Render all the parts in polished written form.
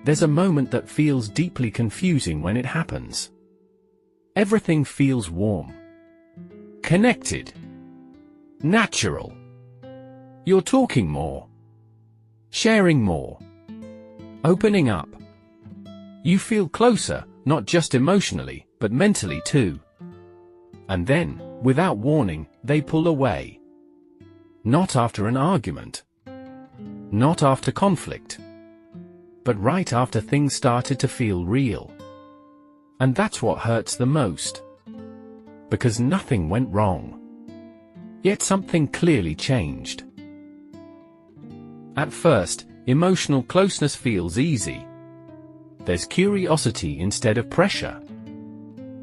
There's a moment that feels deeply confusing when it happens. Everything feels warm, connected, natural. You're talking more, sharing more, opening up. You feel closer, not just emotionally, but mentally too. And then, without warning, they pull away. Not after an argument, not after conflict, but right after things started to feel real. And that's what hurts the most. Because nothing went wrong. Yet something clearly changed. At first, emotional closeness feels easy. There's curiosity instead of pressure.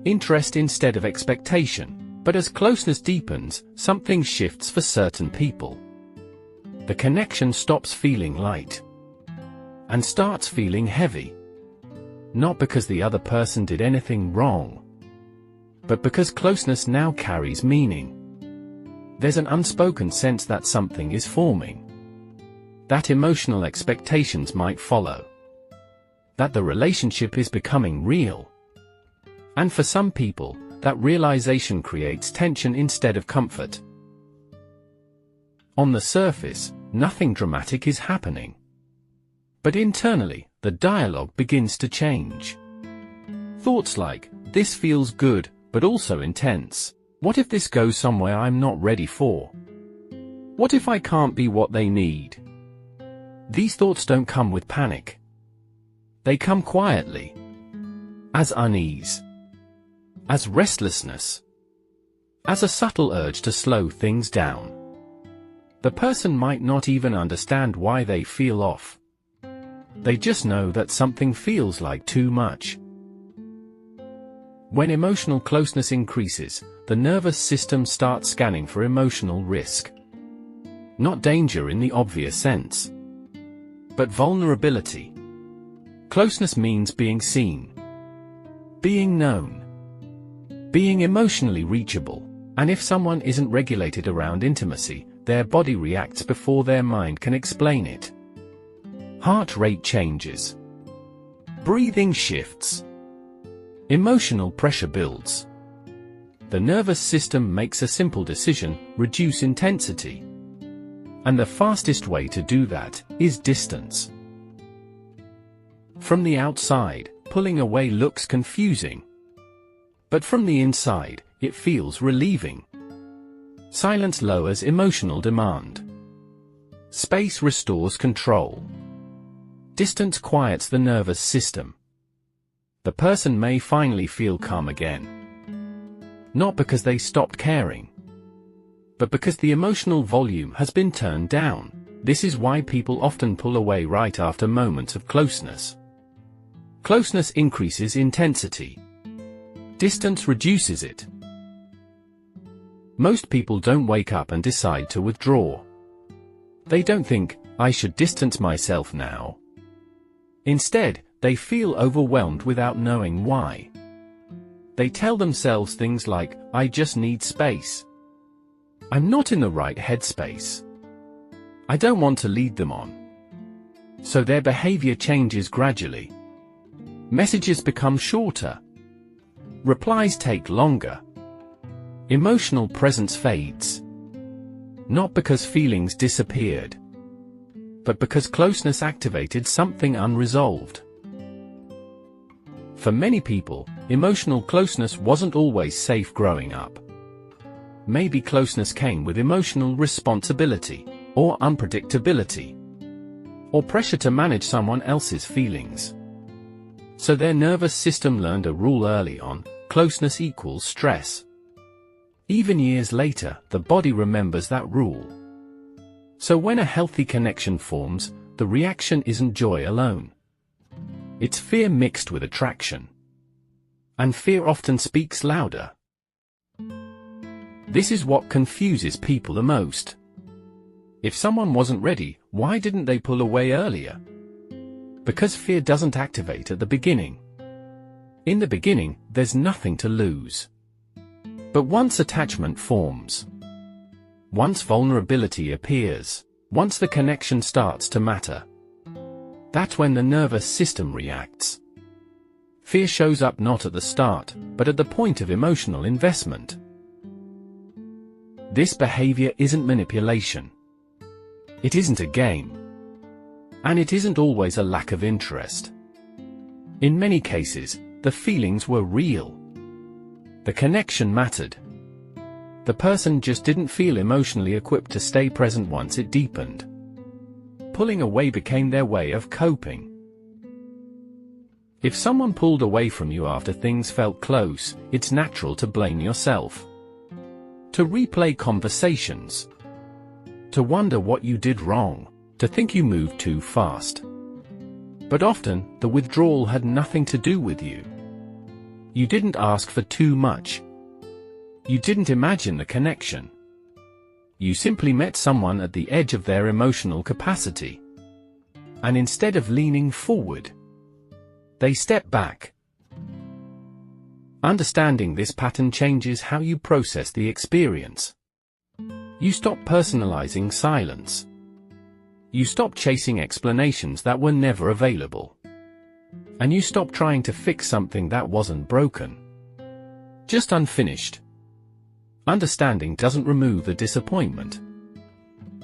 Interest instead of expectation. But as closeness deepens, something shifts for certain people. The connection stops feeling light and starts feeling heavy. Not because the other person did anything wrong, but because closeness now carries meaning. There's an unspoken sense that something is forming. That emotional expectations might follow. That the relationship is becoming real. And for some people, that realization creates tension instead of comfort. On the surface, nothing dramatic is happening. But internally, the dialogue begins to change. Thoughts like, this feels good, but also intense. What if this goes somewhere I'm not ready for? What if I can't be what they need? These thoughts don't come with panic. They come quietly. As unease. As restlessness. As a subtle urge to slow things down. The person might not even understand why they feel off. They just know that something feels like too much. When emotional closeness increases, the nervous system starts scanning for emotional risk. Not danger in the obvious sense, but vulnerability. Closeness means being seen, being known, being emotionally reachable. And if someone isn't regulated around intimacy, their body reacts before their mind can explain it. Heart rate changes. Breathing shifts. Emotional pressure builds. The nervous system makes a simple decision: reduce intensity. And the fastest way to do that is distance. From the outside, pulling away looks confusing. But from the inside, it feels relieving. Silence lowers emotional demand. Space restores control. Distance quiets the nervous system. The person may finally feel calm again. Not because they stopped caring, but because the emotional volume has been turned down. This is why people often pull away right after moments of closeness. Closeness increases intensity. Distance reduces it. Most people don't wake up and decide to withdraw. They don't think, I should distance myself now. Instead, they feel overwhelmed without knowing why. They tell themselves things like, I just need space. I'm not in the right headspace. I don't want to lead them on. So their behavior changes gradually. Messages become shorter. Replies take longer. Emotional presence fades. Not because feelings disappeared, but because closeness activated something unresolved. For many people, emotional closeness wasn't always safe growing up. Maybe closeness came with emotional responsibility, or unpredictability, or pressure to manage someone else's feelings. So their nervous system learned a rule early on: closeness equals stress. Even years later, the body remembers that rule. So when a healthy connection forms, the reaction isn't joy alone. It's fear mixed with attraction. And fear often speaks louder. This is what confuses people the most. If someone wasn't ready, why didn't they pull away earlier? Because fear doesn't activate at the beginning. In the beginning, there's nothing to lose. But once attachment forms, once vulnerability appears, once the connection starts to matter, That's when the nervous system reacts. Fear shows up not at the start, but at the point of emotional investment. This behavior isn't manipulation. It isn't a game. And it isn't always a lack of interest. In many cases, the feelings were real. The connection mattered. The person just didn't feel emotionally equipped to stay present once it deepened. Pulling away became their way of coping. If someone pulled away from you after things felt close, it's natural to blame yourself. To replay conversations. To wonder what you did wrong. To think you moved too fast. But often, the withdrawal had nothing to do with you. You didn't ask for too much. You didn't imagine the connection. You simply met someone at the edge of their emotional capacity. And instead of leaning forward, they step back. Understanding this pattern changes how you process the experience. You stop personalizing silence. You stop chasing explanations that were never available. And you stop trying to fix something that wasn't broken, just unfinished. Understanding doesn't remove the disappointment,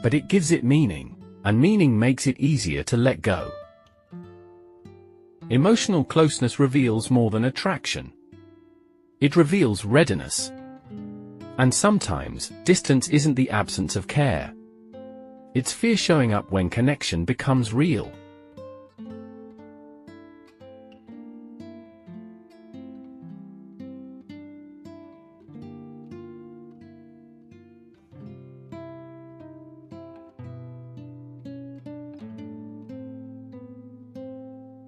but it gives it meaning, and meaning makes it easier to let go. Emotional closeness reveals more than attraction. It reveals readiness. And sometimes, distance isn't the absence of care. It's fear showing up when connection becomes real.